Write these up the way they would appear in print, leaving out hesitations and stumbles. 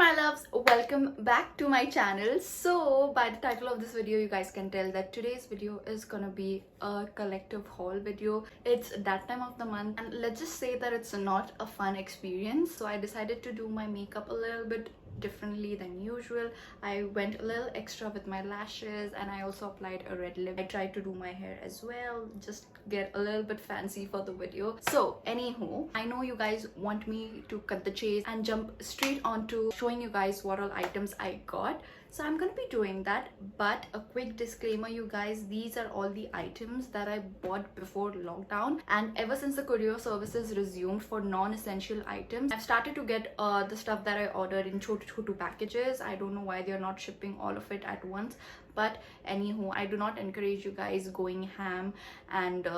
my loves, welcome back to my channel. So by the title of this video you guys can tell that today's video is gonna be a collective haul video. It's that time of the month and let's just say that it's not a fun experience, so I decided to do my makeup a little bit differently than usual. I went a little extra with my lashes and I also applied a red lip. I tried to do my hair as well, just get a little bit fancy for the video. So anywho, I know you guys want me to cut the chase and jump straight onto showing you guys what all items I got. So I'm gonna be doing that, but a quick disclaimer you guys, these are all the items that I bought before lockdown, and ever since the courier services resumed for non-essential items, I've started to get the stuff that I ordered in chotu packages. I don't know why they're not shipping all of it at once, but anywho, I do not encourage you guys going ham and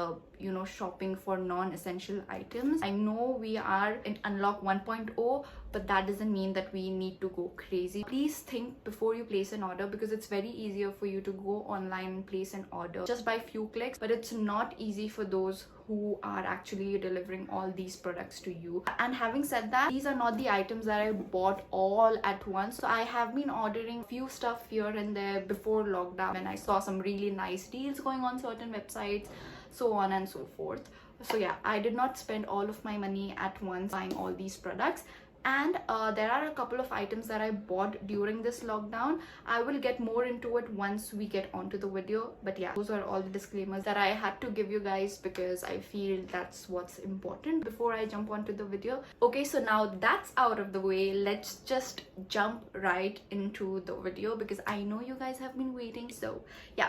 shopping for non-essential items. I know we are in unlock 1.0, but that doesn't mean that we need to go crazy. Please think before you place an order, because it's very easier for you to go online and place an order just by few clicks, but it's not easy for those who are actually delivering all these products to you. And having said that, these are not the items that I bought all at once. So I have been ordering few stuff here and there before lockdown, and I saw some really nice deals going on certain websites, so on and so forth. So yeah, I did not spend all of my money at once buying all these products. And there are a couple of items that I bought during this lockdown. I will get more into it once we get onto the video, but yeah, those are all the disclaimers that I had to give you guys because I feel that's what's important before I jump onto the video. Okay, so now that's out of the way, let's just jump right into the video because I know you guys have been waiting. So yeah,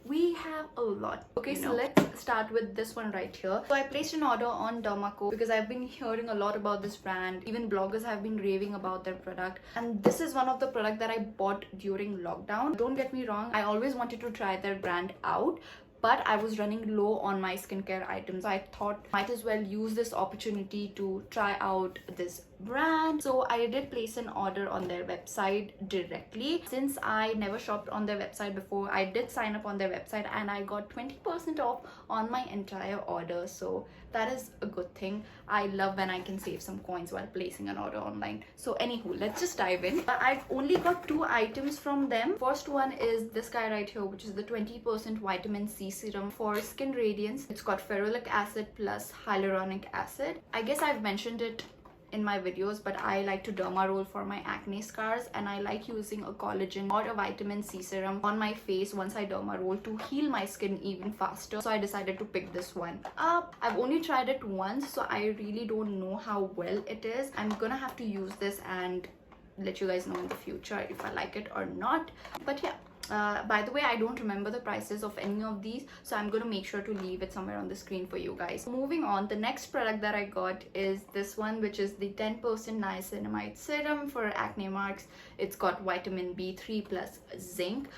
we have a lot. Okay, so let's start with this one right here. So I placed an order on Derma Co because I've been hearing a lot about this brand. Even bloggers have been raving about their product, and this is one of the products that I bought during lockdown. Don't get me wrong, I always wanted to try their brand out, but I was running low on my skincare items. I thought might as well use this opportunity to try out this brand. So I did place an order on their website directly. Since I never shopped on their website before, I did sign up on their website and I got 20% off on my entire order. So that is a good thing. I love when I can save some coins while placing an order online. So anywho, let's just dive in. I've only got two items from them. First one is this guy right here, which is the 20% vitamin C serum for skin radiance. It's got ferulic acid plus hyaluronic acid. I guess I've mentioned it in my videos, but I like to derma roll for my acne scars, and I like using a collagen or a vitamin C serum on my face once I derma roll to heal my skin even faster. So I decided to pick this one up. I've only tried it once, so I really don't know how well it is. I'm gonna have to use this and let you guys know in the future if I like it or not. But yeah, by the way, I don't remember the prices of any of these, so I'm gonna make sure to leave it somewhere on the screen for you guys. Moving on, the next product that I got is this one, which is the 10% niacinamide serum for acne marks. It's got vitamin B3 plus zinc.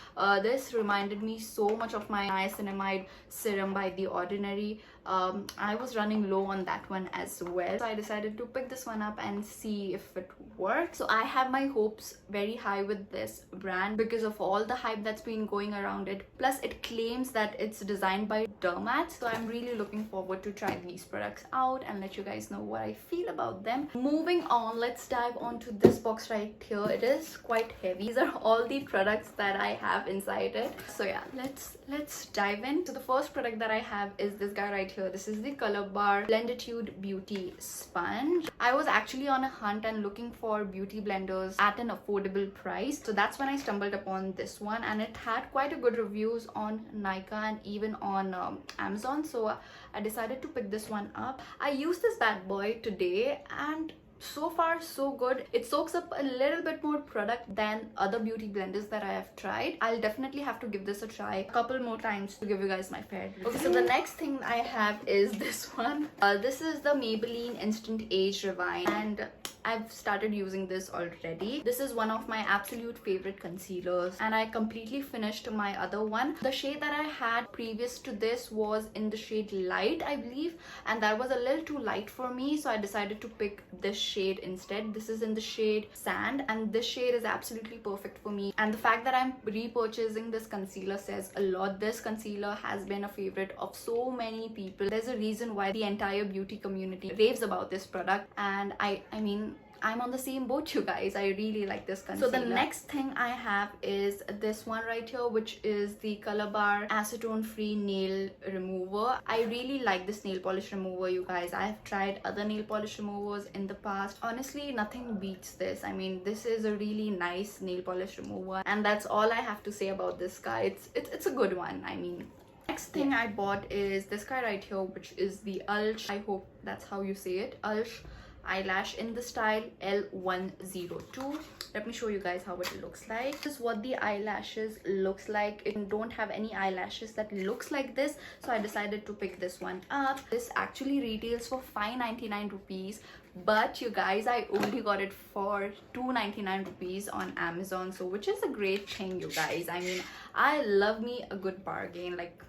This reminded me so much of my niacinamide serum by The Ordinary. I was running low on that one as well, so I decided to pick this one up and see if it works. So I have my hopes very high with this brand because of all the hype that's been going around it, plus it claims that it's designed by dermats. So I'm really looking forward to try these products out and let you guys know what I feel about them. Moving on, let's dive onto this box right here. It is quite heavy. These are all the products that I have inside it. So yeah, let's dive in. So the first product that I have is this guy right here. This is the Color Bar Blenditude Beauty Sponge. I was actually on a hunt and looking for beauty blenders at an affordable price, so that's when I stumbled upon this one, and it had quite a good reviews on Nykaa and even on Amazon. So I decided to pick this one up. I used this bad boy today and so far so good. It soaks up a little bit more product than other beauty blenders that I have tried. I'll definitely have to give this a try a couple more times to give you guys my fair review. Okay, so the next thing I have is this one. This is the Maybelline Instant Age Rewind, and I've started using this already. This is one of my absolute favorite concealers, and I completely finished my other one. The shade that I had previous to this was in the shade Light, I believe, and that was a little too light for me, so I decided to pick this shade instead. This is in the shade Sand, and this shade is absolutely perfect for me, and the fact that I'm repurchasing this concealer says a lot. This concealer has been a favorite of so many people. There's a reason why the entire beauty community raves about this product, and I mean, I'm on the same boat, you guys. I really like this concealer. So the next thing I have is this one right here, which is the Color Bar Acetone Free Nail Remover. I really like this nail polish remover, you guys. I have tried other nail polish removers in the past. Honestly, nothing beats this. I mean, this is a really nice nail polish remover, and that's all I have to say about this guy. It's a good one. I mean, next thing I bought is this guy right here, which is the Ulch, I hope that's how you say it, Ulch eyelash in the style L102. Let me show you guys how it looks like. This is what the eyelashes looks like. It don't have any eyelashes that looks like this, so I decided to pick this one up. This actually retails for 599 rupees, but you guys, I only got it for 299 rupees on Amazon, so which is a great thing, you guys. I mean, I love me a good bargain. Like,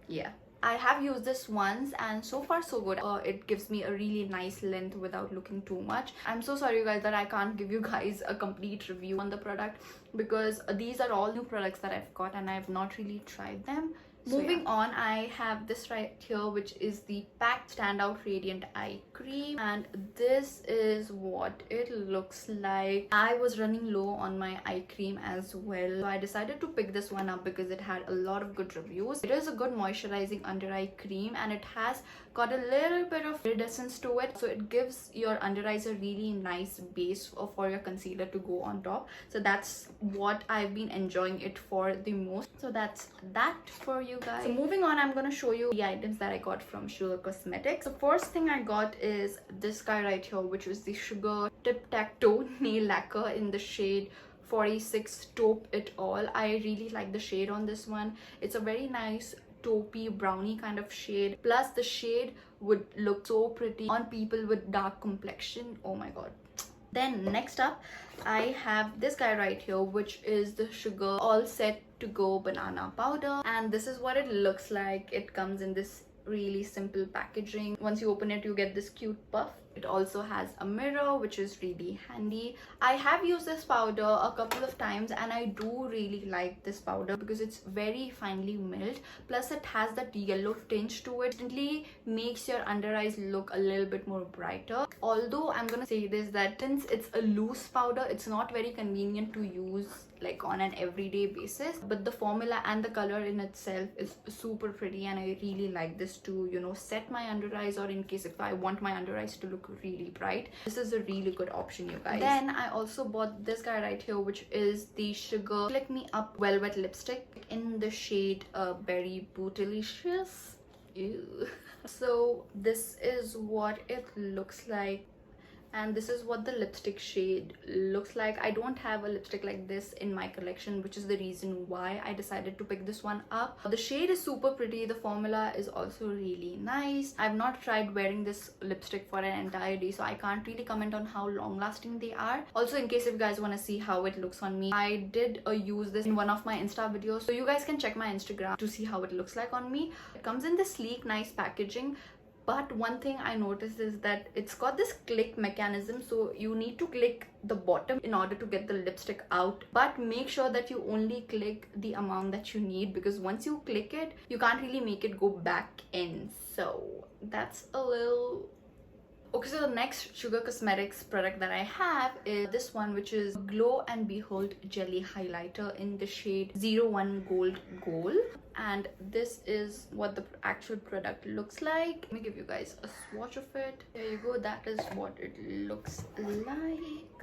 yeah, I have used this once and so far so good. It gives me a really nice length without looking too much. I'm so sorry, you guys, that I can't give you guys a complete review on the product because these are all new products that I've got and I've not really tried them. So moving on, I have this right here, which is the Packed Standout Radiant Eye Cream, and this is what it looks like. I was running low on my eye cream as well, so I decided to pick this one up because it had a lot of good reviews. It is a good moisturizing under eye cream and it has got a little bit of iridescence to it, so it gives your under eyes a really nice base for your concealer to go on top. So that's what I've been enjoying it for the most. So that's that for you guys. So moving on, I'm gonna show you the items that I got from Sugar Cosmetics. The first thing I got is this guy right here, which is the Sugar Tip Tac Toe Nail Lacquer in the shade 46 Taupe It All. I really like the shade on this one. It's a very nice taupey brownie kind of shade, plus the shade would look so pretty on people with dark complexion. Oh my god. Then next up, I have this guy right here, which is the Sugar All Set to Go Banana Powder, and this is what it looks like. It comes in this really simple packaging. Once you open it, you get this cute puff. It also has a mirror, which is really handy. I have used this powder a couple of times and I do really like this powder because it's very finely milled, plus it has that yellow tinge to it. It really makes your under eyes look a little bit more brighter. Although I'm gonna say this, that since it's a loose powder, it's not very convenient to use like on an everyday basis, but the formula and the color in itself is super pretty and I really like this to, you know, set my under eyes, or in case if I want my under eyes to look really bright, this is a really good option, you guys. Then I also bought this guy right here, which is the Sugar Click Me Up Velvet Lipstick in the shade Berry Bootylicious. Ew. So this is what it looks like, and this is what the lipstick shade looks like. I don't have a lipstick like this in my collection, which is the reason why I decided to pick this one up. The shade is super pretty. The formula is also really nice. I've not tried wearing this lipstick for an entire day, so I can't really comment on how long lasting they are. Also, in case if you guys want to see how it looks on me, I did use this in one of my Insta videos, so you guys can check my Instagram to see how it looks like on me. It comes in this sleek, nice packaging. But one thing I noticed is that it's got this click mechanism, so you need to click the bottom in order to get the lipstick out, but make sure that you only click the amount that you need, because once you click it, you can't really make it go back in. So that's a little... Okay, so the next Sugar Cosmetics product that I have is this one, which is Glow and Behold Jelly Highlighter in the shade 01 Gold Gold. And this is what the actual product looks like. Let me give you guys a swatch of it. There you go. That is what it looks like.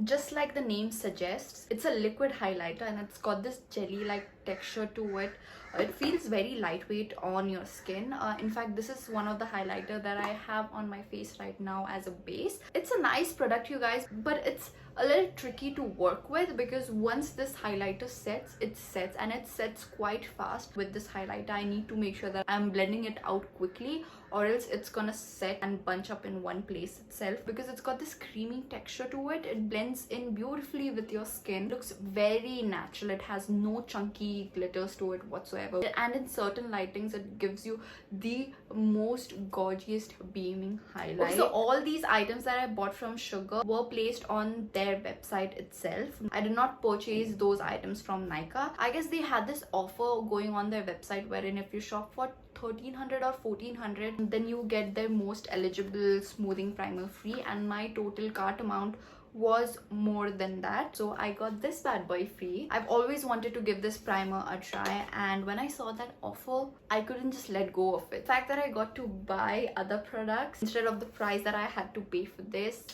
Just like the name suggests, it's a liquid highlighter and it's got this jelly-like texture to it. It feels very lightweight on your skin. In fact, this is one of the highlighter that I have on my face right now as a base. It's a nice product, you guys, but it's a little tricky to work with because once this highlighter sets, it sets, and it sets quite fast. With this highlighter, I need to make sure that I'm blending it out quickly, or else it's gonna set and bunch up in one place itself. Because it's got this creamy texture to it, it blends in beautifully with your skin. It looks very natural. It has no chunky glitters to it whatsoever, and in certain lightings it gives you the most gorgeous beaming highlight. Okay, so all these items that I bought from Sugar were placed on their website itself. I did not purchase those items from Nykaa. I guess they had this offer going on their website wherein if you shop for 1300 or 1400, then you get their most eligible smoothing primer free, and my total cart amount was more than that, so I got this bad boy free. I've always wanted to give this primer a try, and when I saw that offer, I couldn't just let go of it. The fact that I got to buy other products instead of the price that I had to pay for this,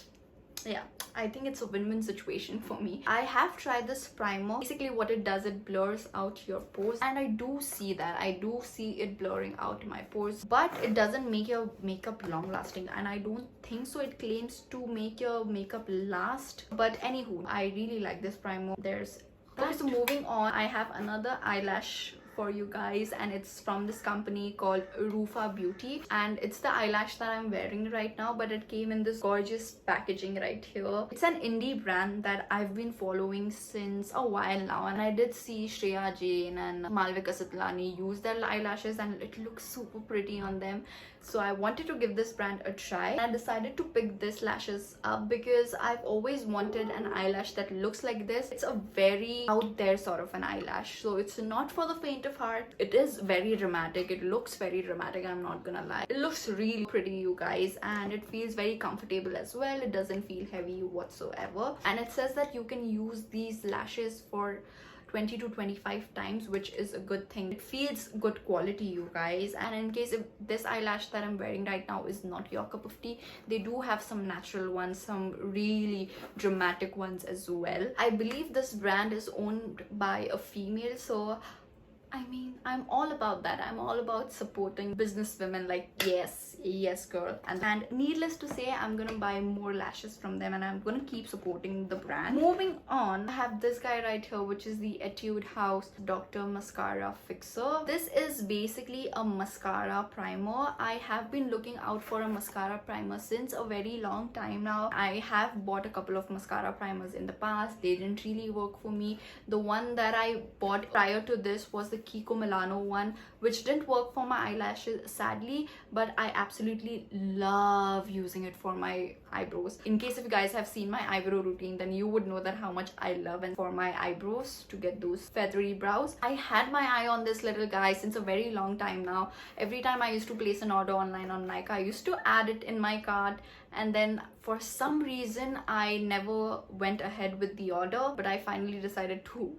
yeah, I think it's a win-win situation for me. I have tried this primer. Basically what it does, it blurs out your pores, and I do see that. I do see it blurring out my pores, but it doesn't make your makeup long lasting, and I don't think so. It claims to make your makeup last, but anywho, I really like this primer. There's okay, so moving on, I have another eyelash for you guys, and it's from this company called Rufa Beauty, and it's the eyelash that I'm wearing right now, but it came in this gorgeous packaging right here. It's an indie brand that I've been following since a while now, and I did see Shreya Jain and Malvika Sitlani use their eyelashes, and it looks super pretty on them. So I wanted to give this brand a try, and I decided to pick this lashes up because I've always wanted an eyelash that looks like this. It's a very out there sort of an eyelash, so it's not for the faint of heart. It is very dramatic. It looks very dramatic, I'm not gonna lie. It looks really pretty, you guys, and it feels very comfortable as well. It doesn't feel heavy whatsoever, and it says that you can use these lashes for 20 to 25 times, which is a good thing. It feels good quality, you guys. And in case if this eyelash that I'm wearing right now is not your cup of tea, they do have some natural ones, some really dramatic ones as well. I believe this brand is owned by a female, so I mean, I'm all about that. I'm all about supporting business women, like yes girl. And needless to say, I'm gonna buy more lashes from them, and I'm gonna keep supporting the brand. Moving on, I have this guy right here, which is the Etude House Dr. Mascara Fixer. This is basically a mascara primer. I have been looking out for a mascara primer since a very long time now. I have bought a couple of mascara primers in the past. They didn't really work for me. The one that I bought prior to this was the Kiko Milano one, which didn't work for my eyelashes sadly, but I absolutely love using it for my eyebrows. In case if you guys have seen my eyebrow routine, then you would know that how much I love it for my eyebrows to get those feathery brows. I had my eye on this little guy since a very long time now. Every time I used to place an order online on Nykaa, I used to add it in my cart, and then for some reason I never went ahead with the order, but I finally decided to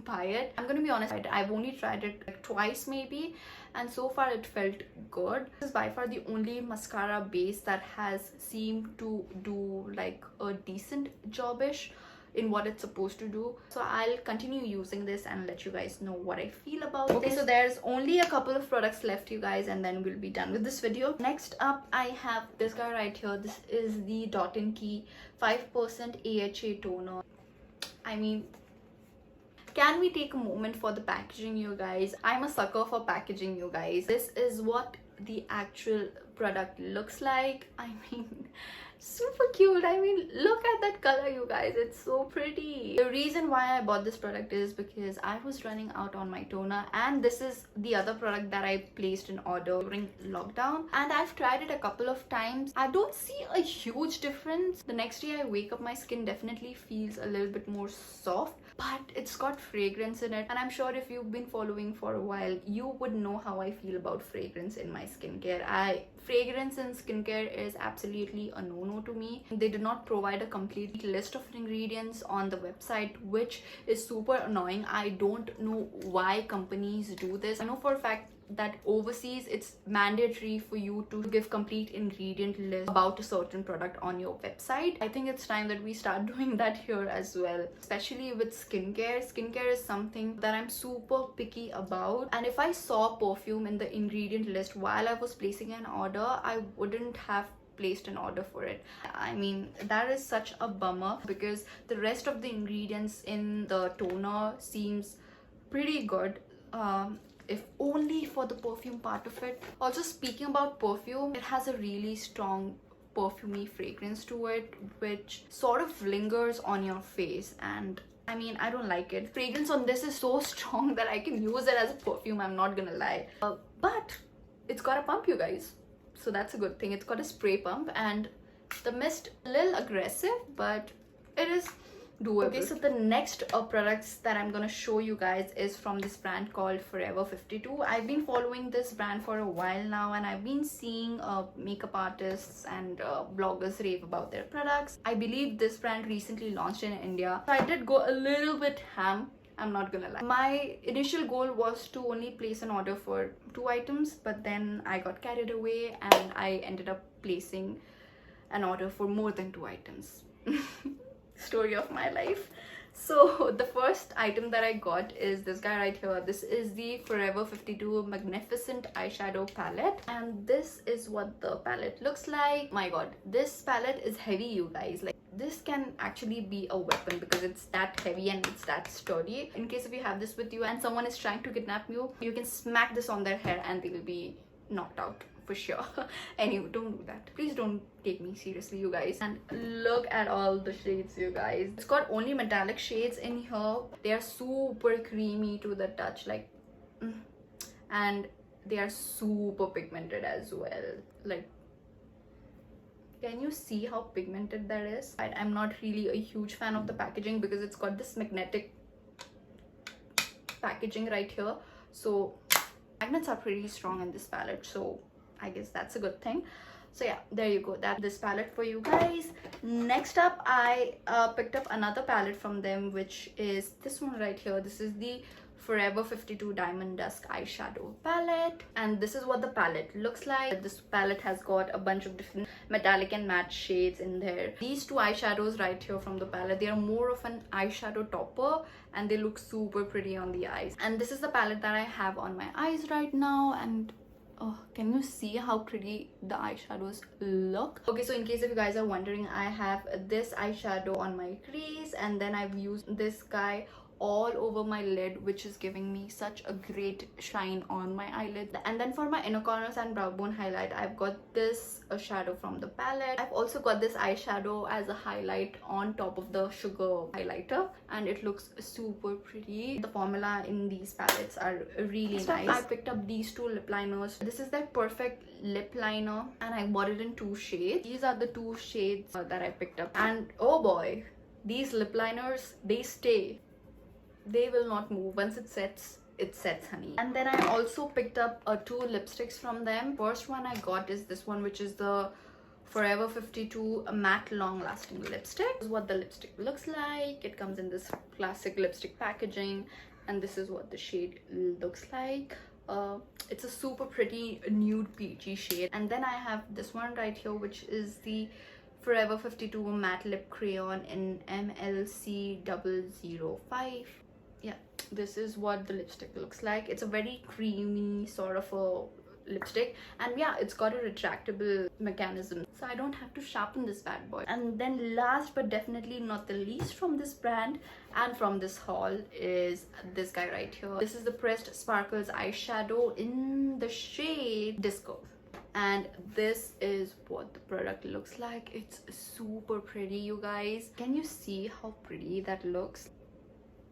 buy it. I'm gonna be honest, I've only tried it like twice maybe, and so far it felt good. This is by far the only mascara base that has seemed to do like a decent job-ish in what it's supposed to do. So I'll continue using this and let you guys know what I feel about this. So there's only a couple of products left, you guys, and then we'll be done with this video. Next up, I have this guy right here. This is the Dot & Key 5% AHA toner. I mean, can we take a moment for the packaging, you guys? I'm a sucker for packaging, you guys. This is what the actual product looks like. I mean, super cute. I mean, look at that color, you guys. It's so pretty. The reason why I bought this product is because I was running out on my toner, and this is the other product that I placed an order during lockdown, and I've tried it a couple of times. I don't see a huge difference. The next day I wake up, my skin definitely feels a little bit more soft, but it's got fragrance in it, and I'm sure if you've been following for a while, you would know how I feel about fragrance in my skincare. Fragrance in skincare is absolutely a no-no to me. They did not provide a complete list of ingredients on the website, which is super annoying. I don't know why companies do this. I know for a fact that overseas it's mandatory for you to give complete ingredient list about a certain product on your website. I think it's time that we start doing that here as well, especially with skincare. Skincare is something that I'm super picky about, and if I saw perfume in the ingredient list while I was placing an order, I wouldn't have placed an order for it. I mean, that is such a bummer because the rest of the ingredients in the toner seems pretty good, if only for the perfume part of it. Also, speaking about perfume, it has a really strong perfumey fragrance to it, which sort of lingers on your face, and I mean, I don't like it. Fragrance on this is so strong that I can use it as a perfume, I'm not gonna lie. But it's got a pump, you guys, so that's a good thing. It's got a spray pump, and the mist a little aggressive, but it is doable. Okay, so the next products that I'm gonna show you guys is from this brand called Forever 52. I've been following this brand for a while now, and I've been seeing makeup artists and bloggers rave about their products. I believe this brand recently launched in India, so I did go a little bit ham, I'm not gonna lie. My initial goal was to only place an order for 2 items, but then I got carried away and I ended up placing an order for more than 2 items. Story of my life. So the first item that I got is this guy right here. This is the Forever 52 Magnificent Eyeshadow Palette, and this is what the palette looks like. My god, this palette is heavy, you guys. Like, this can actually be a weapon because it's that heavy and it's that sturdy. In case if you have this with you and someone is trying to kidnap you, you can smack this on their head and they will be knocked out for sure. Anyway, don't do that. Please don't take me seriously, you guys. And look at all the shades, you guys. It's got only metallic shades in here. They are super creamy to the touch, like, and they are super pigmented as well. Like, can you see how pigmented that is? I'm not really a huge fan of the packaging because it's got this magnetic packaging right here. So magnets are pretty strong in this palette, so I guess that's a good thing. So yeah, there you go. That's this palette for you guys. Next up, I picked up another palette from them, which is this one right here. This is the Forever 52 Diamond Dusk Eyeshadow Palette, and this is what the palette looks like. This palette has got a bunch of different metallic and matte shades in there. These 2 eyeshadows right here from the palette, they are more of an eyeshadow topper and they look super pretty on the eyes. And this is the palette that I have on my eyes right now, and oh, can you see how pretty the eyeshadows look? Okay, so in case if you guys are wondering, I have this eyeshadow on my crease, and then I've used this guy all over my lid, which is giving me such a great shine on my eyelid. And then for my inner corners and brow bone highlight, I've got this shadow from the palette. I've also got this eyeshadow as a highlight on top of the sugar highlighter, and it looks super pretty. The formula in these palettes are really nice. I picked up these 2 lip liners. This is their Perfect Lip Liner, and I bought it in 2 shades. These are the 2 shades that I picked up, and oh boy, these lip liners, they stay. They will not move. Once it sets, honey. And then I also picked up 2 lipsticks from them. First one I got is this one, which is the Forever 52 Matte Long Lasting Lipstick. This is what the lipstick looks like. It comes in this classic lipstick packaging, and this is what the shade looks like. It's a super pretty nude peachy shade. And then I have this one right here, which is the Forever 52 Matte Lip Crayon in MLC 005. Yeah, this is what the lipstick looks like. It's a very creamy sort of a lipstick, and yeah, it's got a retractable mechanism, so I don't have to sharpen this bad boy. And then last but definitely not the least from this brand and from this haul is this guy right here. This is the Pressed Sparkles eyeshadow in the shade Disco, and this is what the product looks like. It's super pretty, you guys. Can you see how pretty that looks?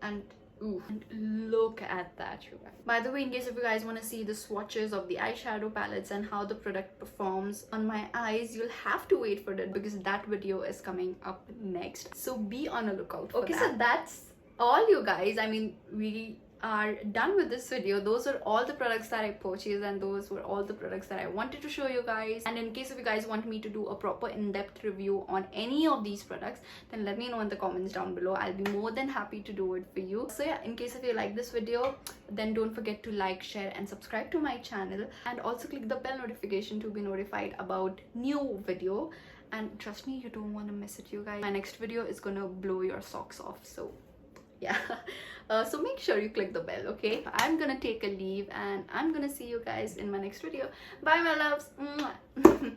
And ooh, and look at that, you guys. By the way, in case if you guys want to see the swatches of the eyeshadow palettes and how the product performs on my eyes, you'll have to wait for that because that video is coming up next, so be on a lookout for that. So that's all, you guys. I mean, we are done with this video. Those are all the products that I purchased, and those were all the products that I wanted to show you guys. And in case if you guys want me to do a proper in-depth review on any of these products, then let me know in the comments down below. I'll be more than happy to do it for you. So yeah, in case if you like this video, then don't forget to like, share and subscribe to my channel, and also click the bell notification to be notified about new video. And trust me, you don't want to miss it, you guys. My next video is gonna blow your socks off, so yeah. So make sure you click the bell, okay? I'm gonna take a leave, and I'm gonna see you guys in my next video. Bye, my loves. Mwah.